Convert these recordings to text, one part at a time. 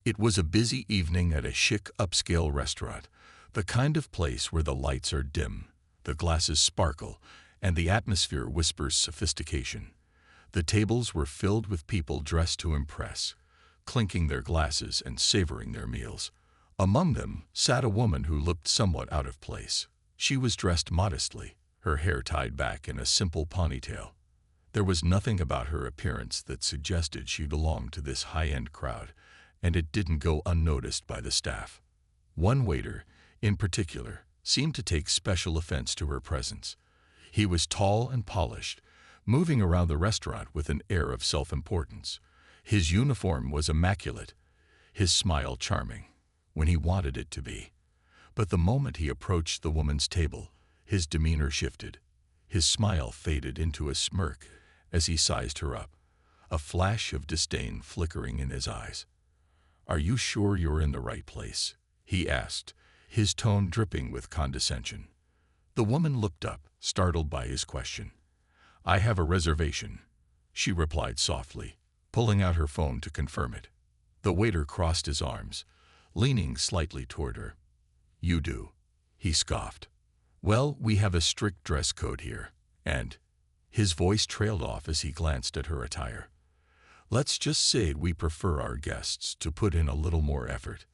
It was a busy evening at a chic upscale restaurant, the kind of place where the lights are dim, the glasses sparkle, and the atmosphere whispers sophistication. The tables were filled with people dressed to impress, clinking their glasses and savoring their meals. Among them sat a woman who looked somewhat out of place. She was dressed modestly, her hair tied back in a simple ponytail. There was nothing about her appearance that suggested she belonged to this high-end crowd, and it didn't go unnoticed by the staff. One waiter, in particular, seemed to take special offense to her presence. He was tall and polished, moving around the restaurant with an air of self-importance. His uniform was immaculate, his smile charming, when he wanted it to be. But the moment he approached the woman's table, his demeanor shifted. His smile faded into a smirk as he sized her up, a flash of disdain flickering in his eyes. "Are you sure you're in the right place?" he asked, his tone dripping with condescension. The woman looked up, startled by his question. "I have a reservation," she replied softly, pulling out her phone to confirm it. The waiter crossed his arms, leaning slightly toward her. "You do," he scoffed. "Well, we have a strict dress code here, and—" his voice trailed off as he glanced at her attire. "Let's just say we prefer our guests to put in a little more effort."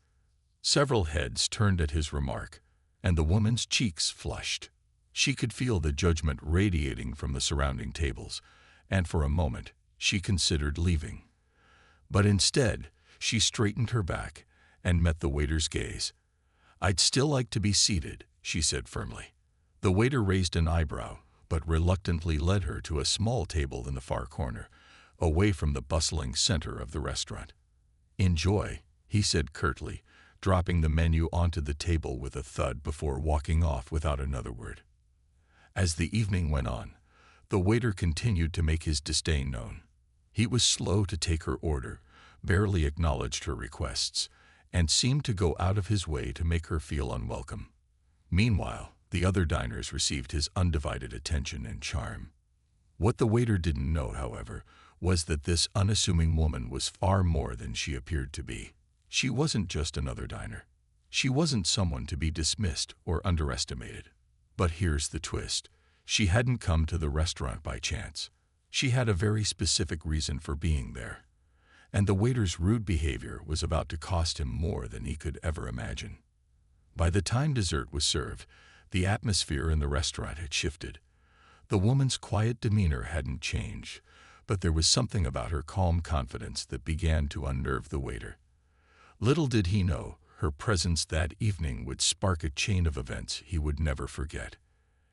Several heads turned at his remark, and the woman's cheeks flushed. She could feel the judgment radiating from the surrounding tables, and for a moment she considered leaving. But instead, she straightened her back and met the waiter's gaze. "I'd still like to be seated," she said firmly. The waiter raised an eyebrow, but reluctantly led her to a small table in the far corner, away from the bustling center of the restaurant. "Enjoy," he said curtly, dropping the menu onto the table with a thud before walking off without another word. As the evening went on, the waiter continued to make his disdain known. He was slow to take her order, barely acknowledged her requests, and seemed to go out of his way to make her feel unwelcome. Meanwhile, the other diners received his undivided attention and charm. What the waiter didn't know, however, was that this unassuming woman was far more than she appeared to be. She wasn't just another diner. She wasn't someone to be dismissed or underestimated. But here's the twist. She hadn't come to the restaurant by chance. She had a very specific reason for being there. And the waiter's rude behavior was about to cost him more than he could ever imagine. By the time dessert was served, the atmosphere in the restaurant had shifted. The woman's quiet demeanor hadn't changed, but there was something about her calm confidence that began to unnerve the waiter. Little did he know, her presence that evening would spark a chain of events he would never forget.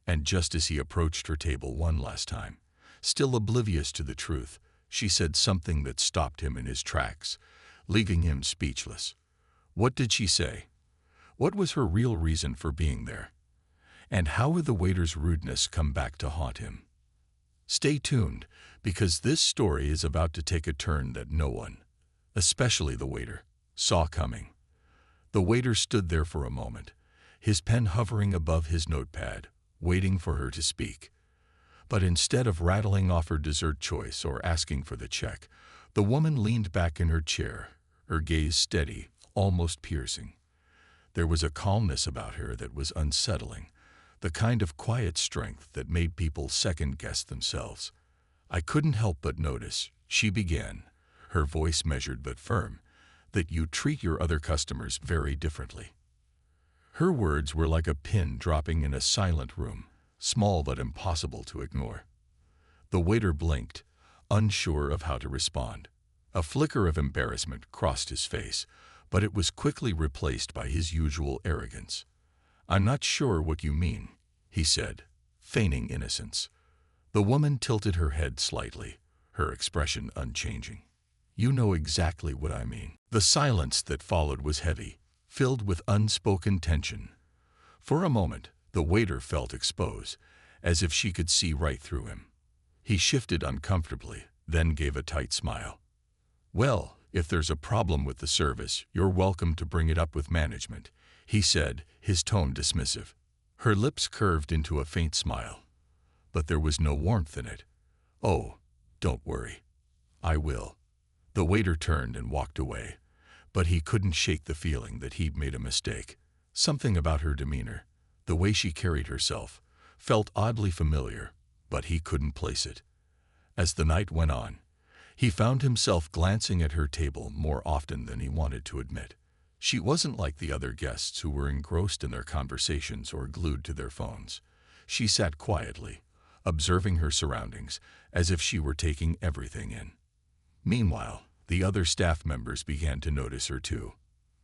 And just as he approached her table one last time, still oblivious to the truth, she said something that stopped him in his tracks, leaving him speechless. What did she say? What was her real reason for being there? And how would the waiter's rudeness come back to haunt him? Stay tuned, because this story is about to take a turn that no one, especially the waiter, saw coming. The waiter stood there for a moment, his pen hovering above his notepad, waiting for her to speak. But instead of rattling off her dessert choice or asking for the check, the woman leaned back in her chair, her gaze steady, almost piercing. There was a calmness about her that was unsettling, the kind of quiet strength that made people second-guess themselves. "I couldn't help but notice," she began, her voice measured but firm, "that you treat your other customers very differently." Her words were like a pin dropping in a silent room, small but impossible to ignore. The waiter blinked, unsure of how to respond. A flicker of embarrassment crossed his face, but it was quickly replaced by his usual arrogance. "I'm not sure what you mean," he said, feigning innocence. The woman tilted her head slightly, her expression unchanging. "You know exactly what I mean." The silence that followed was heavy, filled with unspoken tension. For a moment, the waiter felt exposed, as if she could see right through him. He shifted uncomfortably, then gave a tight smile. "Well, if there's a problem with the service, you're welcome to bring it up with management," he said, his tone dismissive. Her lips curved into a faint smile, but there was no warmth in it. "Oh, don't worry. I will." The waiter turned and walked away, but he couldn't shake the feeling that he'd made a mistake. Something about her demeanor, the way she carried herself, felt oddly familiar, but he couldn't place it. As the night went on, he found himself glancing at her table more often than he wanted to admit. She wasn't like the other guests who were engrossed in their conversations or glued to their phones. She sat quietly, observing her surroundings as if she were taking everything in. Meanwhile, the other staff members began to notice her too.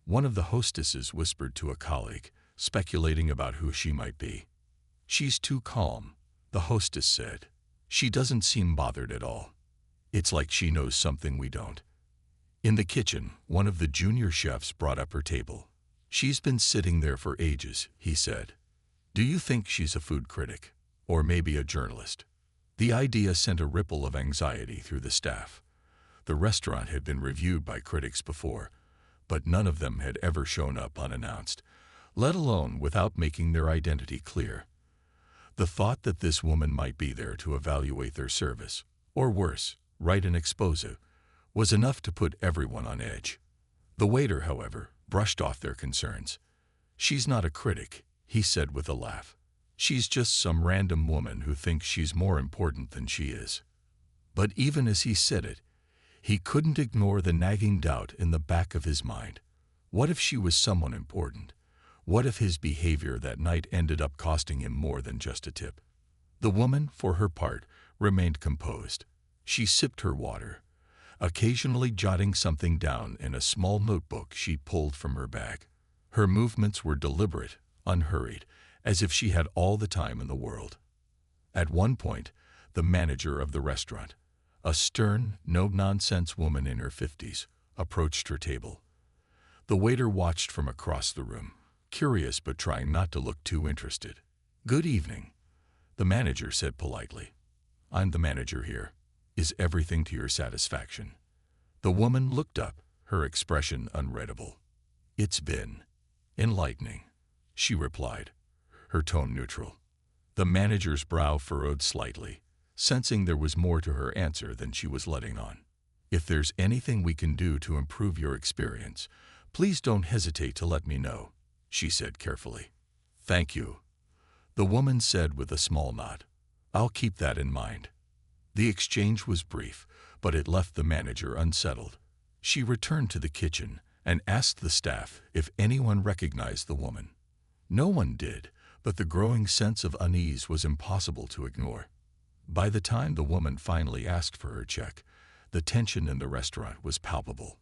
One of the hostesses whispered to a colleague, speculating about who she might be. "She's too calm," the hostess said. "She doesn't seem bothered at all. It's like she knows something we don't." In the kitchen, one of the junior chefs brought up her table. "She's been sitting there for ages," he said. "Do you think she's a food critic? Or maybe a journalist?" The idea sent a ripple of anxiety through the staff. The restaurant had been reviewed by critics before, but none of them had ever shown up unannounced, let alone without making their identity clear. The thought that this woman might be there to evaluate their service, or worse, write an exposé, was enough to put everyone on edge. The waiter, however, brushed off their concerns. "She's not a critic," he said with a laugh. "She's just some random woman who thinks she's more important than she is." But even as he said it, he couldn't ignore the nagging doubt in the back of his mind. What if she was someone important? What if his behavior that night ended up costing him more than just a tip? The woman, for her part, remained composed. She sipped her water, occasionally jotting something down in a small notebook she pulled from her bag. Her movements were deliberate, unhurried, as if she had all the time in the world. At one point, the manager of the restaurant, a stern, no-nonsense woman in her 50s, approached her table. The waiter watched from across the room, curious but trying not to look too interested. "Good evening," the manager said politely. "I'm the manager here. Is everything to your satisfaction?" The woman looked up, her expression unreadable. "It's been enlightening," she replied, her tone neutral. The manager's brow furrowed slightly, sensing there was more to her answer than she was letting on. "If there's anything we can do to improve your experience, please don't hesitate to let me know," she said carefully. "Thank you," the woman said with a small nod. "I'll keep that in mind." The exchange was brief, but it left the manager unsettled. She returned to the kitchen and asked the staff if anyone recognized the woman. No one did, but the growing sense of unease was impossible to ignore. By the time the woman finally asked for her check, the tension in the restaurant was palpable.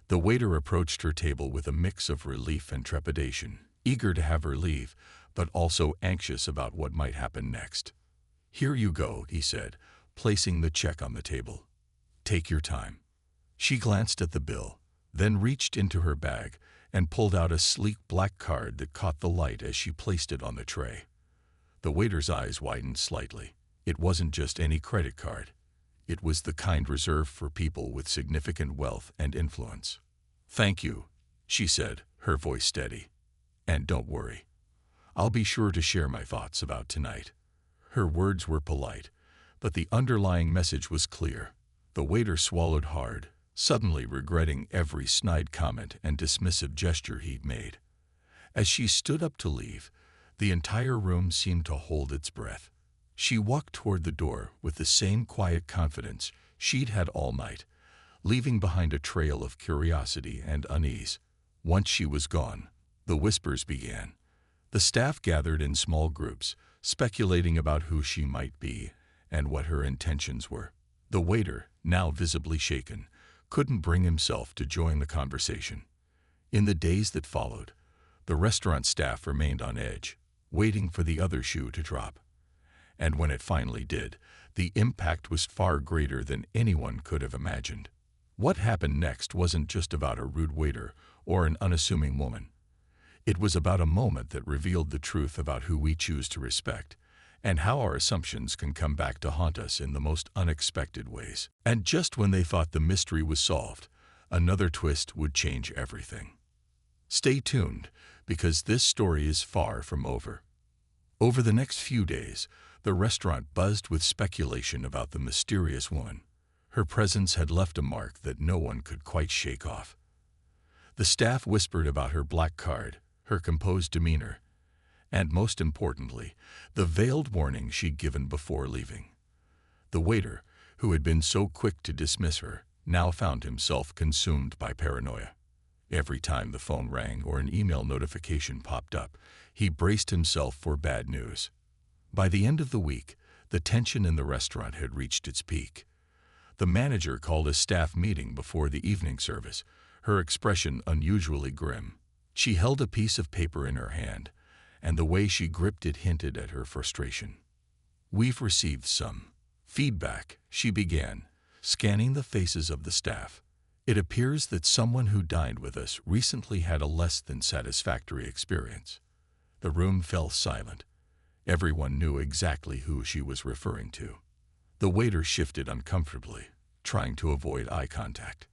The waiter approached her table with a mix of relief and trepidation, eager to have her leave, but also anxious about what might happen next. "Here you go," he said, placing the check on the table. "Take your time." She glanced at the bill, then reached into her bag and pulled out a sleek black card that caught the light as she placed it on the tray. The waiter's eyes widened slightly. It wasn't just any credit card. It was the kind reserved for people with significant wealth and influence. "Thank you," she said, her voice steady. "And don't worry. I'll be sure to share my thoughts about tonight." Her words were polite, but the underlying message was clear. The waiter swallowed hard, suddenly regretting every snide comment and dismissive gesture he'd made. As she stood up to leave, the entire room seemed to hold its breath. She walked toward the door with the same quiet confidence she'd had all night, leaving behind a trail of curiosity and unease. Once she was gone, the whispers began. The staff gathered in small groups, speculating about who she might be and what her intentions were. The waiter, now visibly shaken, couldn't bring himself to join the conversation. In the days that followed, the restaurant staff remained on edge, waiting for the other shoe to drop. And when it finally did, the impact was far greater than anyone could have imagined. What happened next wasn't just about a rude waiter or an unassuming woman. It was about a moment that revealed the truth about who we choose to respect, and how our assumptions can come back to haunt us in the most unexpected ways. And just when they thought the mystery was solved, another twist would change everything. Stay tuned, because this story is far from over. Over the next few days, the restaurant buzzed with speculation about the mysterious woman. Her presence had left a mark that no one could quite shake off. The staff whispered about her black card, her composed demeanor, and most importantly, the veiled warning she'd given before leaving. The waiter, who had been so quick to dismiss her, now found himself consumed by paranoia. Every time the phone rang or an email notification popped up, he braced himself for bad news. By the end of the week, the tension in the restaurant had reached its peak. The manager called a staff meeting before the evening service, her expression unusually grim. She held a piece of paper in her hand, and the way she gripped it hinted at her frustration. "We've received some feedback," she began, scanning the faces of the staff. "It appears that someone who dined with us recently had a less than satisfactory experience." The room fell silent. Everyone knew exactly who she was referring to. The waiter shifted uncomfortably, trying to avoid eye contact.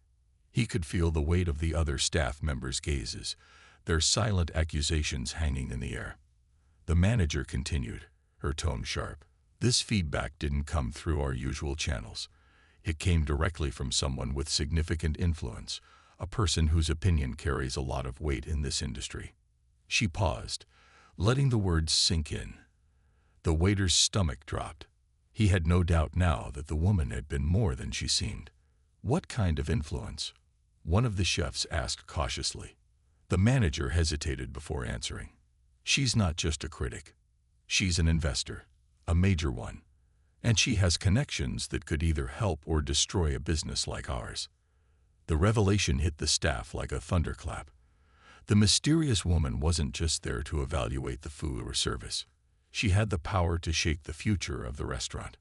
He could feel the weight of the other staff members' gazes, their silent accusations hanging in the air. The manager continued, her tone sharp. "This feedback didn't come through our usual channels. It came directly from someone with significant influence, a person whose opinion carries a lot of weight in this industry." She paused, letting the words sink in. The waiter's stomach dropped. He had no doubt now that the woman had been more than she seemed. "What kind of influence?" one of the chefs asked cautiously. The manager hesitated before answering. "She's not just a critic. She's an investor, a major one, and she has connections that could either help or destroy a business like ours." The revelation hit the staff like a thunderclap. The mysterious woman wasn't just there to evaluate the food or service. She had the power to shape the future of the restaurant.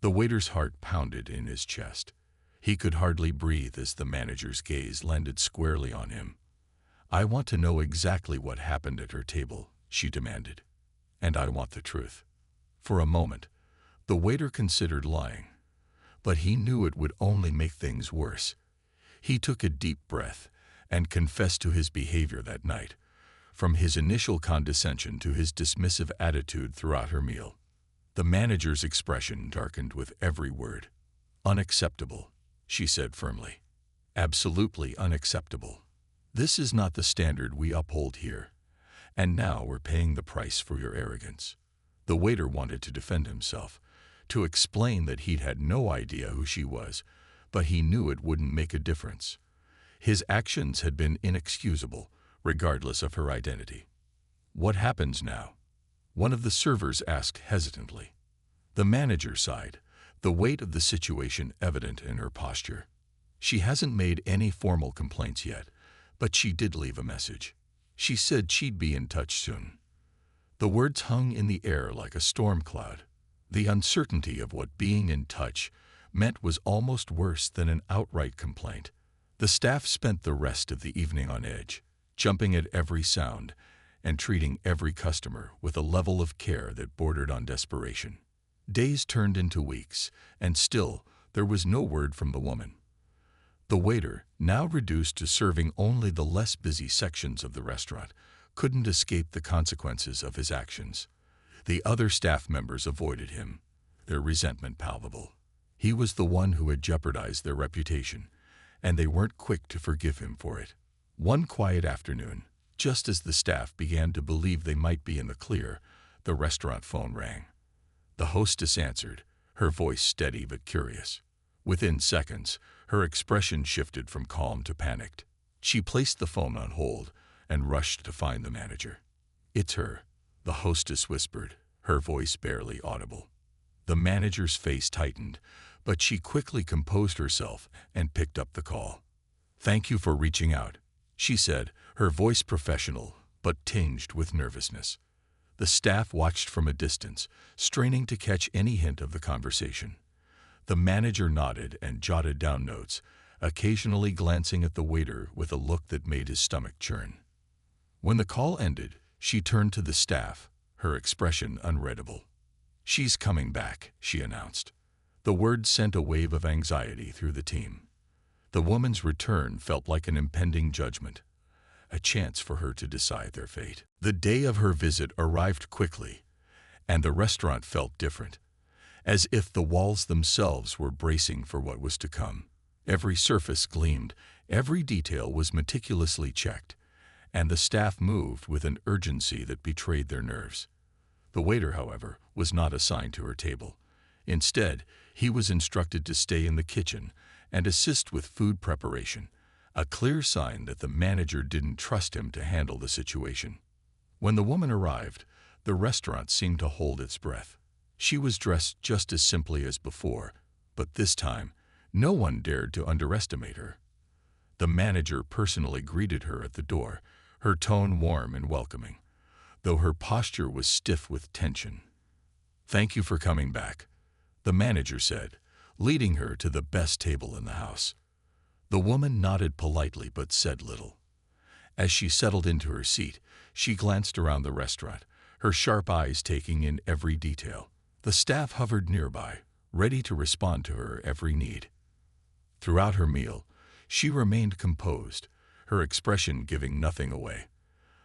The waiter's heart pounded in his chest. He could hardly breathe as the manager's gaze landed squarely on him. "I want to know exactly what happened at her table," she demanded. "And I want the truth." For a moment, the waiter considered lying, but he knew it would only make things worse. He took a deep breath and confessed to his behavior that night, from his initial condescension to his dismissive attitude throughout her meal. The manager's expression darkened with every word. "Unacceptable," she said firmly. "Absolutely unacceptable. This is not the standard we uphold here, and now we're paying the price for your arrogance." The waiter wanted to defend himself, to explain that he'd had no idea who she was, but he knew it wouldn't make a difference. His actions had been inexcusable, regardless of her identity. "What happens now?" one of the servers asked hesitantly. The manager sighed, the weight of the situation evident in her posture. "She hasn't made any formal complaints yet, but she did leave a message. She said she'd be in touch soon." The words hung in the air like a storm cloud. The uncertainty of what being in touch meant was almost worse than an outright complaint. The staff spent the rest of the evening on edge, jumping at every sound and treating every customer with a level of care that bordered on desperation. Days turned into weeks, and still there was no word from the woman. The waiter, now reduced to serving only the less busy sections of the restaurant, couldn't escape the consequences of his actions. The other staff members avoided him, their resentment palpable. He was the one who had jeopardized their reputation, and they weren't quick to forgive him for it. One quiet afternoon, just as the staff began to believe they might be in the clear, the restaurant phone rang. The hostess answered, her voice steady but curious. Within seconds, her expression shifted from calm to panicked. She placed the phone on hold and rushed to find the manager. "It's her," the hostess whispered, her voice barely audible. The manager's face tightened, but she quickly composed herself and picked up the call. "Thank you for reaching out," she said, her voice professional but tinged with nervousness. The staff watched from a distance, straining to catch any hint of the conversation. The manager nodded and jotted down notes, occasionally glancing at the waiter with a look that made his stomach churn. When the call ended, she turned to the staff, her expression unreadable. "She's coming back," she announced. The word sent a wave of anxiety through the team. The woman's return felt like an impending judgment, a chance for her to decide their fate. The day of her visit arrived quickly, and the restaurant felt different, as if the walls themselves were bracing for what was to come. Every surface gleamed, every detail was meticulously checked, and the staff moved with an urgency that betrayed their nerves. The waiter, however, was not assigned to her table. Instead, he was instructed to stay in the kitchen and assist with food preparation, a clear sign that the manager didn't trust him to handle the situation. When the woman arrived, the restaurant seemed to hold its breath. She was dressed just as simply as before, but this time, no one dared to underestimate her. The manager personally greeted her at the door, her tone warm and welcoming, though her posture was stiff with tension. "Thank you for coming back," the manager said, leading her to the best table in the house. The woman nodded politely but said little. As she settled into her seat, she glanced around the restaurant, her sharp eyes taking in every detail. The staff hovered nearby, ready to respond to her every need. Throughout her meal, she remained composed, her expression giving nothing away.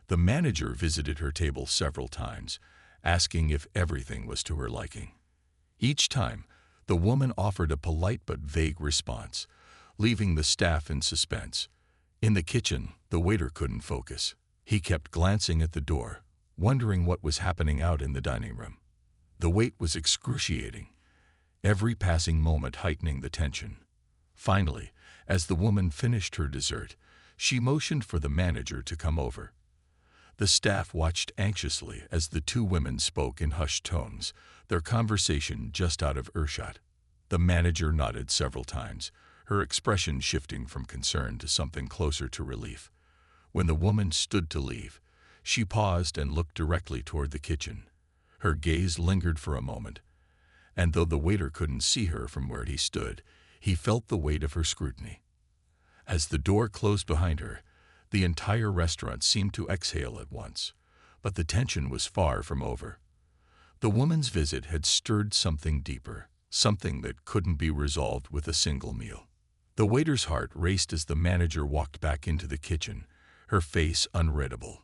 The manager visited her table several times, asking if everything was to her liking. Each time, the woman offered a polite but vague response, leaving the staff in suspense. In the kitchen, the waiter couldn't focus. He kept glancing at the door, wondering what was happening out in the dining room. The wait was excruciating, every passing moment heightening the tension. Finally, as the woman finished her dessert, she motioned for the manager to come over. The staff watched anxiously as the two women spoke in hushed tones, their conversation just out of earshot. The manager nodded several times, her expression shifting from concern to something closer to relief. When the woman stood to leave, she paused and looked directly toward the kitchen. Her gaze lingered for a moment, and though the waiter couldn't see her from where he stood, he felt the weight of her scrutiny. As the door closed behind her, the entire restaurant seemed to exhale at once, but the tension was far from over. The woman's visit had stirred something deeper, something that couldn't be resolved with a single meal. The waiter's heart raced as the manager walked back into the kitchen, her face unreadable.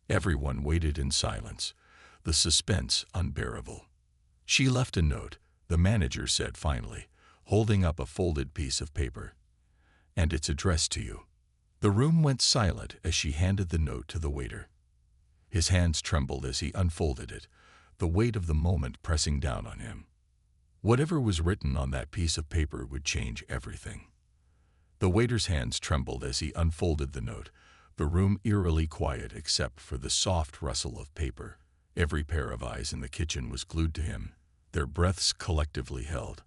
Everyone waited in silence, the suspense unbearable. "She left a note," the manager said finally, holding up a folded piece of paper. "And it's addressed to you." The room went silent as she handed the note to the waiter. His hands trembled as he unfolded it, the weight of the moment pressing down on him. Whatever was written on that piece of paper would change everything. The waiter's hands trembled as he unfolded the note, the room eerily quiet except for the soft rustle of paper. Every pair of eyes in the kitchen was glued to him, their breaths collectively held.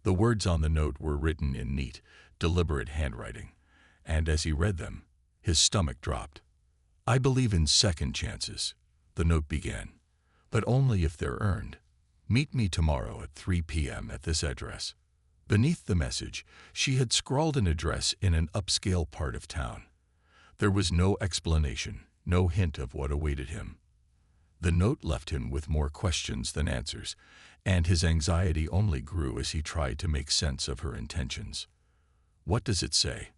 The words on the note were written in neat, deliberate handwriting, and as he read them, his stomach dropped. "I believe in second chances," the note began, "but only if they're earned. Meet me tomorrow at 3 p.m. at this address." Beneath the message, she had scrawled an address in an upscale part of town. There was no explanation, no hint of what awaited him. The note left him with more questions than answers, and his anxiety only grew as he tried to make sense of her intentions. "What does it say?"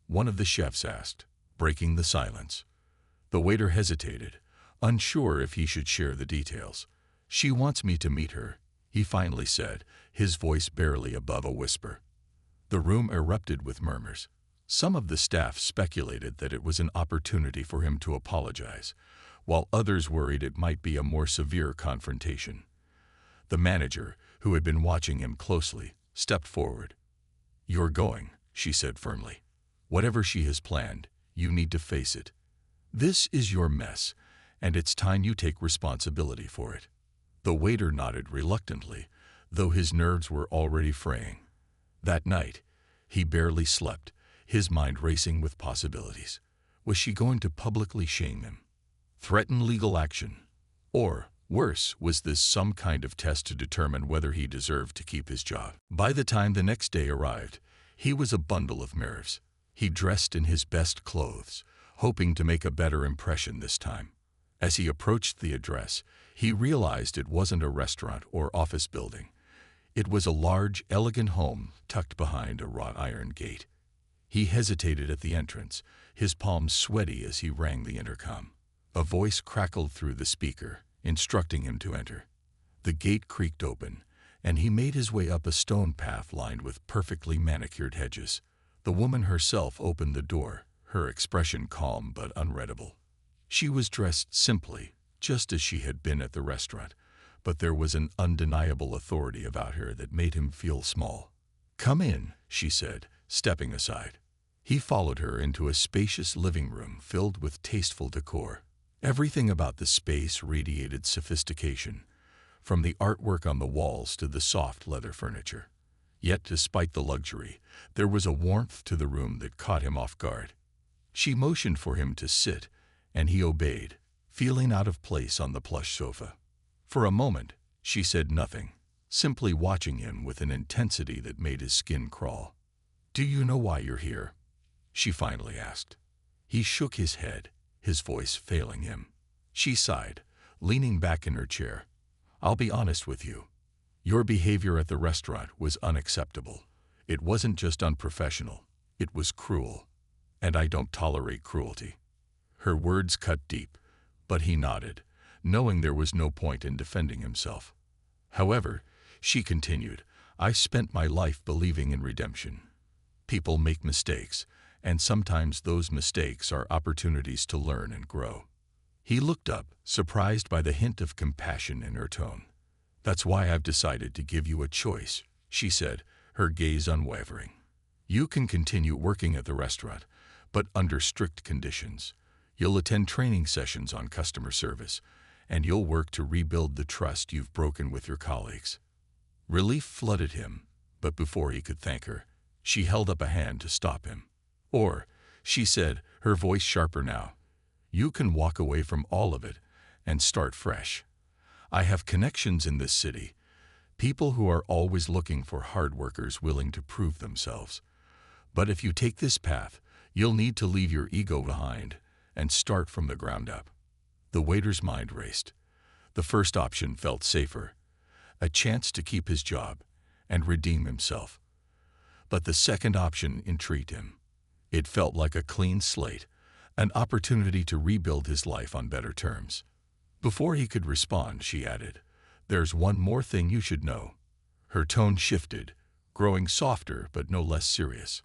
one of the chefs asked, breaking the silence. The waiter hesitated, unsure if he should share the details. "She wants me to meet her," he finally said, his voice barely above a whisper. The room erupted with murmurs. Some of the staff speculated that it was an opportunity for him to apologize, while others worried it might be a more severe confrontation. The manager, who had been watching him closely, stepped forward. "You're going," she said firmly. "Whatever she has planned, you need to face it. This is your mess, and it's time you take responsibility for it." The waiter nodded reluctantly, though his nerves were already fraying. That night, he barely slept, his mind racing with possibilities. Was she going to publicly shame him? Threaten legal action? Or, worse, was this some kind of test to determine whether he deserved to keep his job? By the time the next day arrived, he was a bundle of nerves. He dressed in his best clothes, hoping to make a better impression this time. As he approached the address, he realized it wasn't a restaurant or office building. It was a large, elegant home tucked behind a wrought iron gate. He hesitated at the entrance, his palms sweaty as he rang the intercom. A voice crackled through the speaker, instructing him to enter. The gate creaked open, and he made his way up a stone path lined with perfectly manicured hedges. The woman herself opened the door, her expression calm but unreadable. She was dressed simply, just as she had been at the restaurant, but there was an undeniable authority about her that made him feel small. "Come in," she said, stepping aside. He followed her into a spacious living room filled with tasteful decor. Everything about the space radiated sophistication, from the artwork on the walls to the soft leather furniture. Yet, despite the luxury, there was a warmth to the room that caught him off guard. She motioned for him to sit, and he obeyed, feeling out of place on the plush sofa. For a moment, she said nothing, simply watching him with an intensity that made his skin crawl. "Do you know why you're here?" she finally asked. He shook his head, his voice failing him. She sighed, leaning back in her chair. "I'll be honest with you. Your behavior at the restaurant was unacceptable. It wasn't just unprofessional, it was cruel. And I don't tolerate cruelty." Her words cut deep, but he nodded, knowing there was no point in defending himself. "However," she continued, "I spent my life believing in redemption. People make mistakes, and sometimes those mistakes are opportunities to learn and grow." He looked up, surprised by the hint of compassion in her tone. "That's why I've decided to give you a choice," she said, her gaze unwavering. "You can continue working at the restaurant, but under strict conditions. You'll attend training sessions on customer service, and you'll work to rebuild the trust you've broken with your colleagues." Relief flooded him, but before he could thank her, she held up a hand to stop him. "Or," she said, her voice sharper now, "you can walk away from all of it and start fresh. I have connections in this city, people who are always looking for hard workers willing to prove themselves. But if you take this path, you'll need to leave your ego behind and start from the ground up." The waiter's mind raced. The first option felt safer, a chance to keep his job and redeem himself. But the second option intrigued him. It felt like a clean slate, an opportunity to rebuild his life on better terms. Before he could respond, she added, "There's one more thing you should know." Her tone shifted, growing softer but no less serious.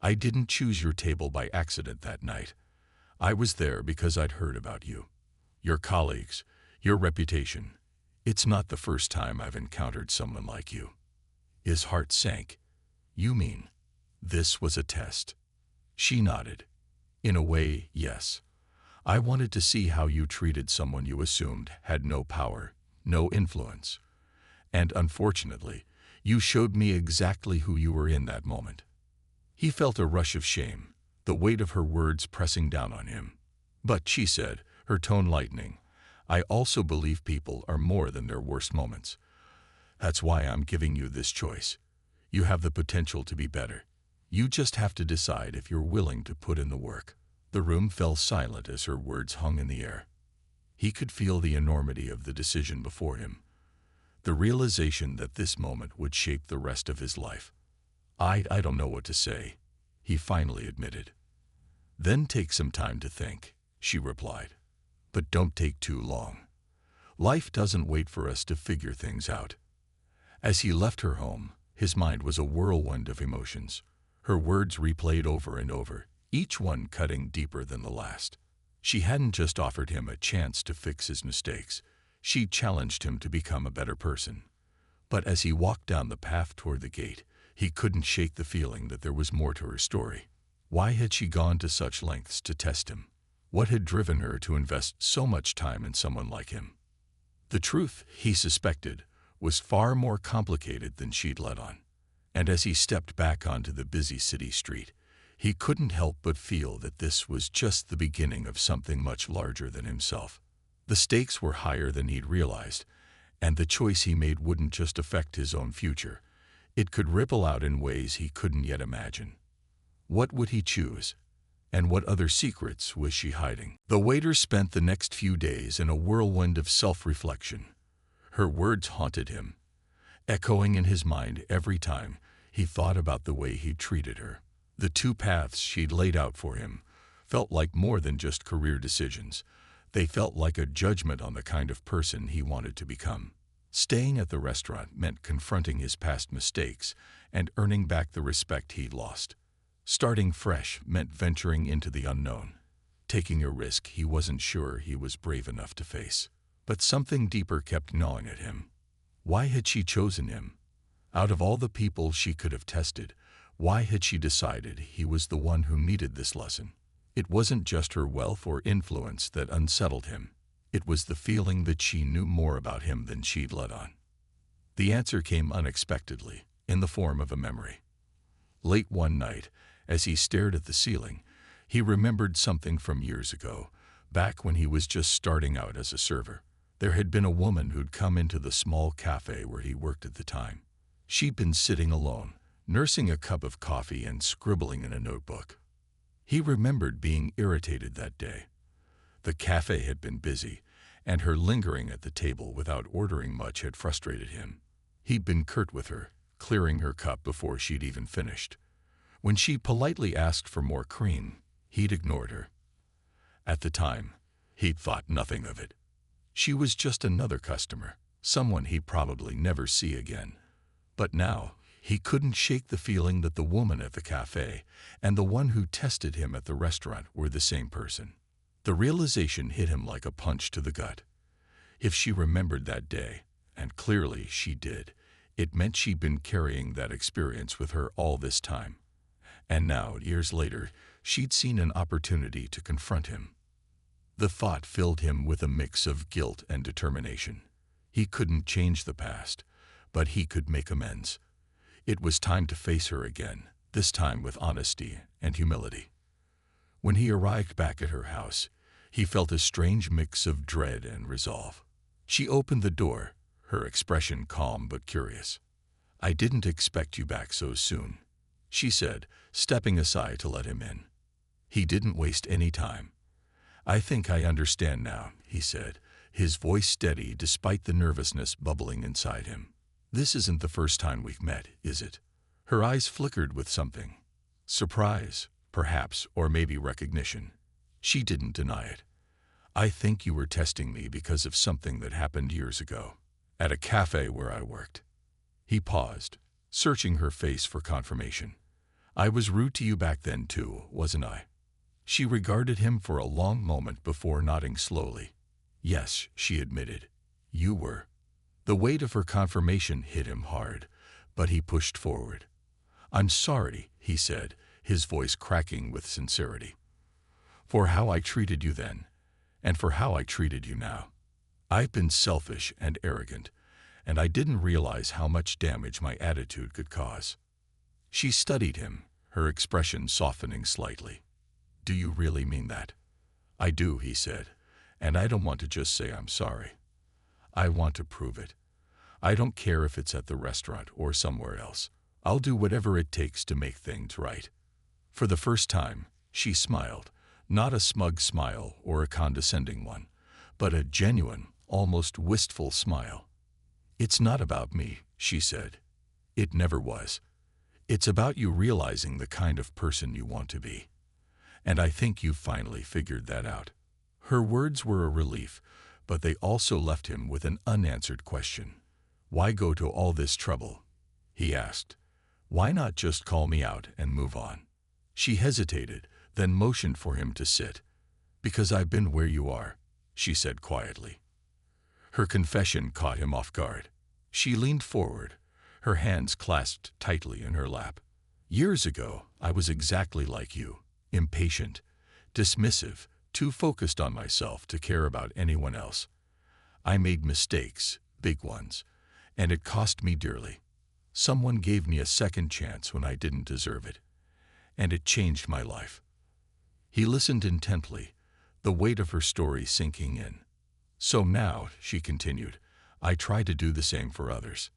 "I didn't choose your table by accident that night. I was there because I'd heard about you, your colleagues, your reputation. It's not the first time I've encountered someone like you." His heart sank. "You mean this was a test?" She nodded. "In a way, yes. I wanted to see how you treated someone you assumed had no power, no influence. And unfortunately, you showed me exactly who you were in that moment." He felt a rush of shame, the weight of her words pressing down on him. "But," she said, her tone lightening, "I also believe people are more than their worst moments. That's why I'm giving you this choice. You have the potential to be better. You just have to decide if you're willing to put in the work." The room fell silent as her words hung in the air. He could feel the enormity of the decision before him, the realization that this moment would shape the rest of his life. I don't know what to say," he finally admitted. "Then take some time to think," she replied. "But don't take too long. Life doesn't wait for us to figure things out." As he left her home, his mind was a whirlwind of emotions. Her words replayed over and over, each one cutting deeper than the last. She hadn't just offered him a chance to fix his mistakes. She challenged him to become a better person. But as he walked down the path toward the gate, he couldn't shake the feeling that there was more to her story. Why had she gone to such lengths to test him? What had driven her to invest so much time in someone like him? The truth, he suspected, was far more complicated than she'd let on. And as he stepped back onto the busy city street, he couldn't help but feel that this was just the beginning of something much larger than himself. The stakes were higher than he'd realized, and the choice he made wouldn't just affect his own future. It could ripple out in ways he couldn't yet imagine. What would he choose? And what other secrets was she hiding? The waiter spent the next few days in a whirlwind of self-reflection. Her words haunted him, echoing in his mind every time he thought about the way he'd treated her. The two paths she'd laid out for him felt like more than just career decisions. They felt like a judgment on the kind of person he wanted to become. Staying at the restaurant meant confronting his past mistakes and earning back the respect he'd lost. Starting fresh meant venturing into the unknown, taking a risk he wasn't sure he was brave enough to face. But something deeper kept gnawing at him. Why had she chosen him? Out of all the people she could have tested, why had she decided he was the one who needed this lesson? It wasn't just her wealth or influence that unsettled him. It was the feeling that she knew more about him than she'd let on. The answer came unexpectedly, in the form of a memory. Late one night, as he stared at the ceiling, he remembered something from years ago, back when he was just starting out as a server. There had been a woman who'd come into the small cafe where he worked at the time. She'd been sitting alone, nursing a cup of coffee and scribbling in a notebook. He remembered being irritated that day. The cafe had been busy, and her lingering at the table without ordering much had frustrated him. He'd been curt with her, clearing her cup before she'd even finished. When she politely asked for more cream, he'd ignored her. At the time, he'd thought nothing of it. She was just another customer, someone he'd probably never see again. But now, he couldn't shake the feeling that the woman at the cafe and the one who tested him at the restaurant were the same person. The realization hit him like a punch to the gut. If she remembered that day, and clearly she did, it meant she'd been carrying that experience with her all this time. And now, years later, she'd seen an opportunity to confront him. The thought filled him with a mix of guilt and determination. He couldn't change the past, but he could make amends. It was time to face her again, this time with honesty and humility. When he arrived back at her house, he felt a strange mix of dread and resolve. She opened the door, her expression calm but curious. "I didn't expect you back so soon," she said, stepping aside to let him in. He didn't waste any time. "I think I understand now," he said, his voice steady despite the nervousness bubbling inside him. "This isn't the first time we've met, is it?" Her eyes flickered with something. Surprise, perhaps, or maybe recognition. She didn't deny it. "I think you were testing me because of something that happened years ago, at a cafe where I worked." He paused, searching her face for confirmation. "I was rude to you back then too, wasn't I?" She regarded him for a long moment before nodding slowly. "Yes," she admitted. "You were." The weight of her confirmation hit him hard, but he pushed forward. "I'm sorry," he said, his voice cracking with sincerity, "for how I treated you then, and for how I treated you now. I've been selfish and arrogant, and I didn't realize how much damage my attitude could cause." She studied him, her expression softening slightly. "Do you really mean that?" "I do," he said, "and I don't want to just say I'm sorry. I want to prove it. I don't care if it's at the restaurant or somewhere else. I'll do whatever it takes to make things right." For the first time, she smiled, not a smug smile or a condescending one, but a genuine, almost wistful smile. "It's not about me," she said. "It never was. It's about you realizing the kind of person you want to be. And I think you've finally figured that out." Her words were a relief, but they also left him with an unanswered question. "Why go to all this trouble?" he asked. "Why not just call me out and move on?" She hesitated, then motioned for him to sit. "Because I've been where you are," she said quietly. Her confession caught him off guard. She leaned forward, her hands clasped tightly in her lap. "Years ago, I was exactly like you. Impatient, dismissive, too focused on myself to care about anyone else. I made mistakes, big ones, and it cost me dearly. Someone gave me a second chance when I didn't deserve it, and it changed my life." He listened intently, the weight of her story sinking in. "So now," she continued, "I try to do the same for others.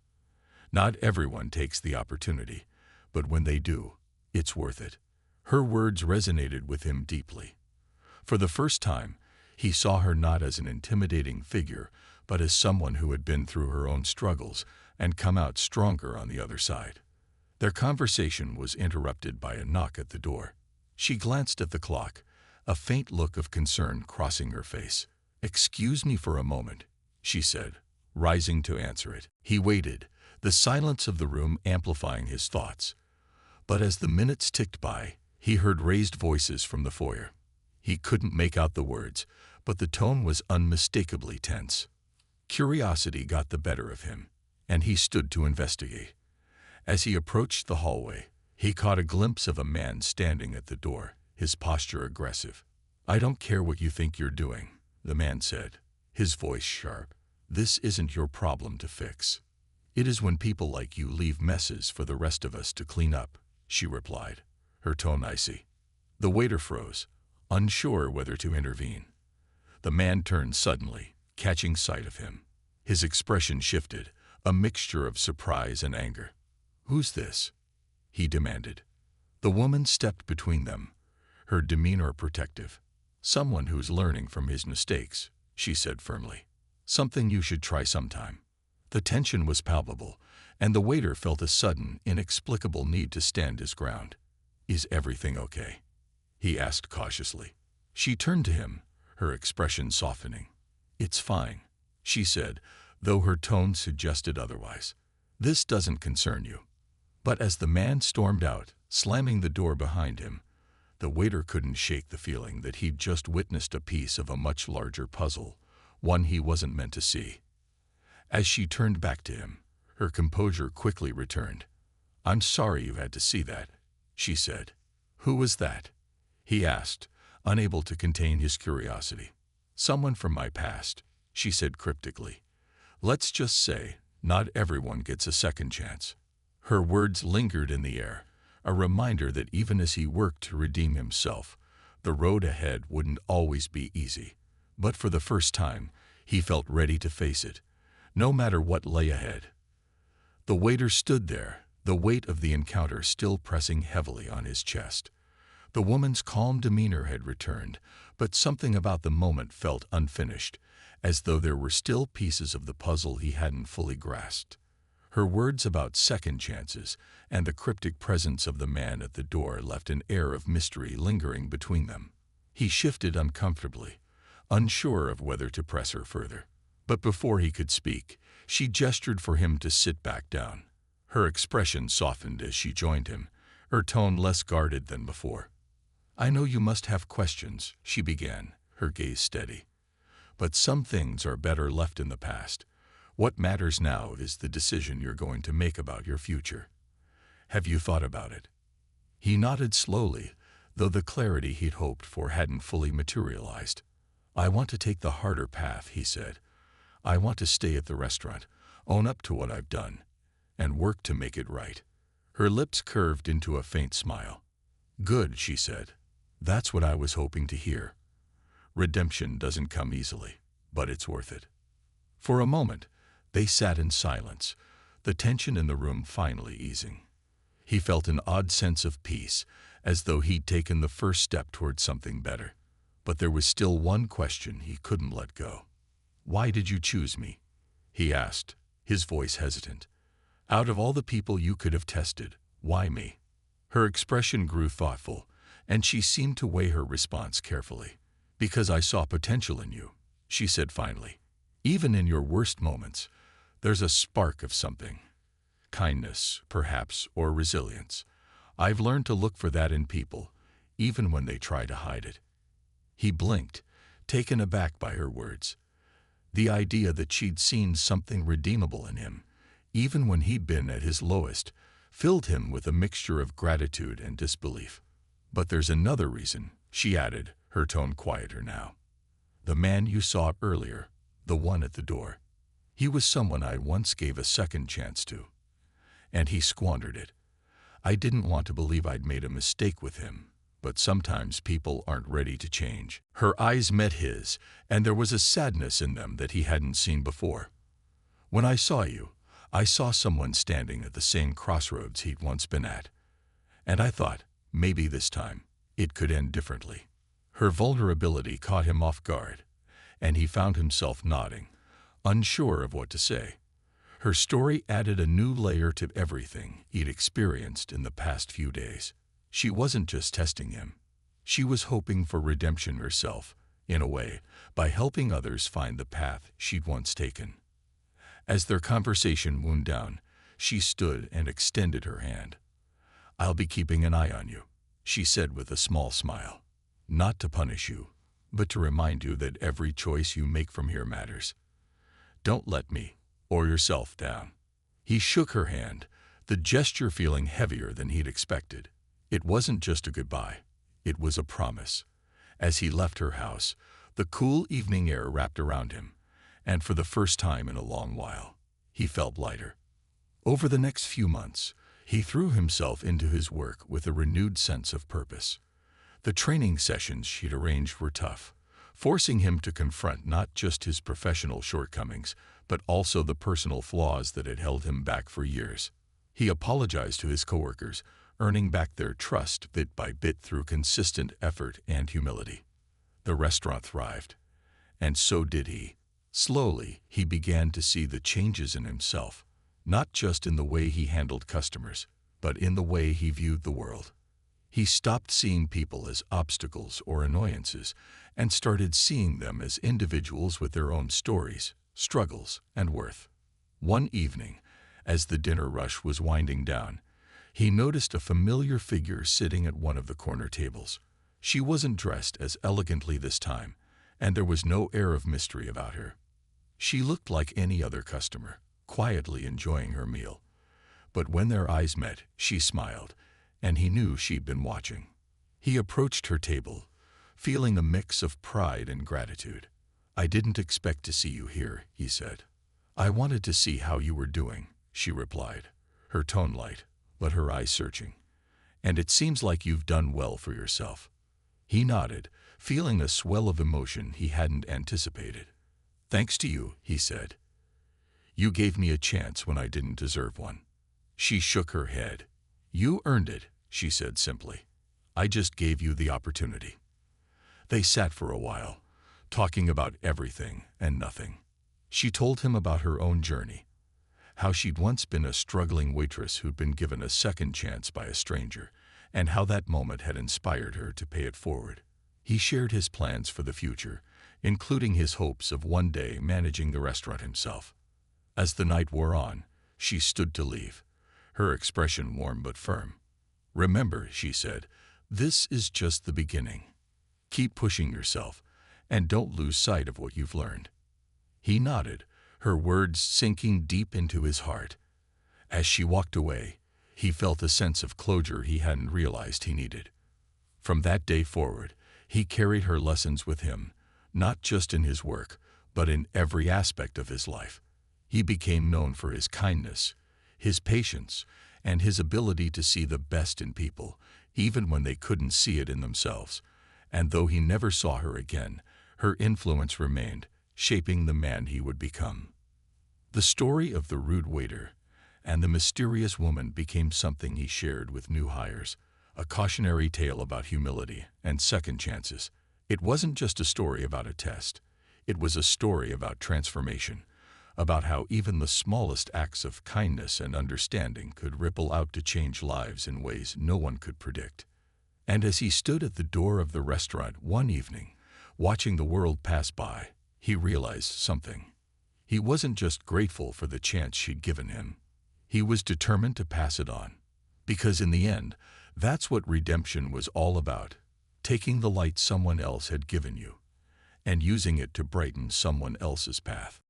Not everyone takes the opportunity, but when they do, it's worth it." Her words resonated with him deeply. For the first time, he saw her not as an intimidating figure, but as someone who had been through her own struggles and come out stronger on the other side. Their conversation was interrupted by a knock at the door. She glanced at the clock, a faint look of concern crossing her face. "Excuse me for a moment," she said, rising to answer it. He waited, the silence of the room amplifying his thoughts. But as the minutes ticked by, He heard raised voices from the foyer. He couldn't make out the words, but the tone was unmistakably tense. Curiosity got the better of him, and he stood to investigate. As he approached the hallway, he caught a glimpse of a man standing at the door, his posture aggressive. "I don't care what you think you're doing," the man said, his voice sharp. "This isn't your problem to fix. It is when people like you leave messes for the rest of us to clean up," she replied, her tone icy. The waiter froze, unsure whether to intervene. The man turned suddenly, catching sight of him. His expression shifted, a mixture of surprise and anger. "Who's this?" he demanded. The woman stepped between them, her demeanor protective. "Someone who's learning from his mistakes," she said firmly. "Something you should try sometime." The tension was palpable, and the waiter felt a sudden, inexplicable need to stand his ground. "Is everything okay?" he asked cautiously. She turned to him, her expression softening. "It's fine," she said, though her tone suggested otherwise. "This doesn't concern you." But as the man stormed out, slamming the door behind him, the waiter couldn't shake the feeling that he'd just witnessed a piece of a much larger puzzle, one he wasn't meant to see. As she turned back to him, her composure quickly returned. "I'm sorry you had to see that," she said. "Who was that?" he asked, unable to contain his curiosity. "Someone from my past," she said cryptically. "Let's just say, not everyone gets a second chance." Her words lingered in the air, a reminder that even as he worked to redeem himself, the road ahead wouldn't always be easy. But for the first time, he felt ready to face it, no matter what lay ahead. The waiter stood there, the weight of the encounter still pressing heavily on his chest. The woman's calm demeanor had returned, but something about the moment felt unfinished, as though there were still pieces of the puzzle he hadn't fully grasped. Her words about second chances and the cryptic presence of the man at the door left an air of mystery lingering between them. He shifted uncomfortably, unsure of whether to press her further. But before he could speak, she gestured for him to sit back down. Her expression softened as she joined him, her tone less guarded than before. "I know you must have questions," she began, her gaze steady. "But some things are better left in the past. What matters now is the decision you're going to make about your future. Have you thought about it?" He nodded slowly, though the clarity he'd hoped for hadn't fully materialized. "I want to take the harder path," he said. "I want to stay at the restaurant, own up to what I've done, and work to make it right." Her lips curved into a faint smile. "Good," she said. "That's what I was hoping to hear. Redemption doesn't come easily, but it's worth it." For a moment, they sat in silence, the tension in the room finally easing. He felt an odd sense of peace, as though he'd taken the first step toward something better. But there was still one question he couldn't let go. "Why did you choose me?" he asked, his voice hesitant. "Out of all the people you could have tested, why me?" Her expression grew thoughtful, and she seemed to weigh her response carefully. "Because I saw potential in you," she said finally. "Even in your worst moments, there's a spark of something. Kindness, perhaps, or resilience. I've learned to look for that in people, even when they try to hide it." He blinked, taken aback by her words. The idea that she'd seen something redeemable in him, even when he'd been at his lowest, filled him with a mixture of gratitude and disbelief. "But there's another reason," she added, her tone quieter now. "The man you saw earlier, the one at the door. He was someone I once gave a second chance to. And he squandered it. I didn't want to believe I'd made a mistake with him, but sometimes people aren't ready to change." Her eyes met his, and there was a sadness in them that he hadn't seen before. "When I saw you, I saw someone standing at the same crossroads he'd once been at. And I thought, maybe this time, it could end differently." Her vulnerability caught him off guard, and he found himself nodding, unsure of what to say. Her story added a new layer to everything he'd experienced in the past few days. She wasn't just testing him. She was hoping for redemption herself, in a way, by helping others find the path she'd once taken. As their conversation wound down, she stood and extended her hand. "I'll be keeping an eye on you," she said with a small smile. "Not to punish you, but to remind you that every choice you make from here matters. Don't let me or yourself down." He shook her hand, the gesture feeling heavier than he'd expected. It wasn't just a goodbye, it was a promise. As he left her house, the cool evening air wrapped around him, and for the first time in a long while, he felt lighter. Over the next few months, he threw himself into his work with a renewed sense of purpose. The training sessions she'd arranged were tough, forcing him to confront not just his professional shortcomings, but also the personal flaws that had held him back for years. He apologized to his coworkers, earning back their trust bit by bit through consistent effort and humility. The restaurant thrived, and so did he. Slowly, he began to see the changes in himself, not just in the way he handled customers, but in the way he viewed the world. He stopped seeing people as obstacles or annoyances and started seeing them as individuals with their own stories, struggles, and worth. One evening, as the dinner rush was winding down, he noticed a familiar figure sitting at one of the corner tables. She wasn't dressed as elegantly this time, and there was no air of mystery about her. She looked like any other customer, quietly enjoying her meal. But when their eyes met, she smiled, and he knew she'd been watching. He approached her table, feeling a mix of pride and gratitude. "I didn't expect to see you here," he said. "I wanted to see how you were doing," she replied, her tone light, but her eyes searching. "And it seems like you've done well for yourself." He nodded, feeling a swell of emotion he hadn't anticipated. "Thanks to you," he said. "You gave me a chance when I didn't deserve one." She shook her head. "You earned it," she said simply. "I just gave you the opportunity." They sat for a while, talking about everything and nothing. She told him about her own journey, how she'd once been a struggling waitress who'd been given a second chance by a stranger, and how that moment had inspired her to pay it forward. He shared his plans for the future, including his hopes of one day managing the restaurant himself. As the night wore on, she stood to leave, her expression warm but firm. "Remember," she said, "this is just the beginning. Keep pushing yourself, and don't lose sight of what you've learned." He nodded, her words sinking deep into his heart. As she walked away, he felt a sense of closure he hadn't realized he needed. From that day forward, he carried her lessons with him, not just in his work, but in every aspect of his life. He became known for his kindness, his patience, and his ability to see the best in people, even when they couldn't see it in themselves. And though he never saw her again, her influence remained, shaping the man he would become. The story of the rude waiter and the mysterious woman became something he shared with new hires, a cautionary tale about humility and second chances. It wasn't just a story about a test. It was a story about transformation, about how even the smallest acts of kindness and understanding could ripple out to change lives in ways no one could predict. And as he stood at the door of the restaurant one evening, watching the world pass by, he realized something. He wasn't just grateful for the chance she'd given him. He was determined to pass it on. Because in the end, that's what redemption was all about, taking the light someone else had given you and using it to brighten someone else's path.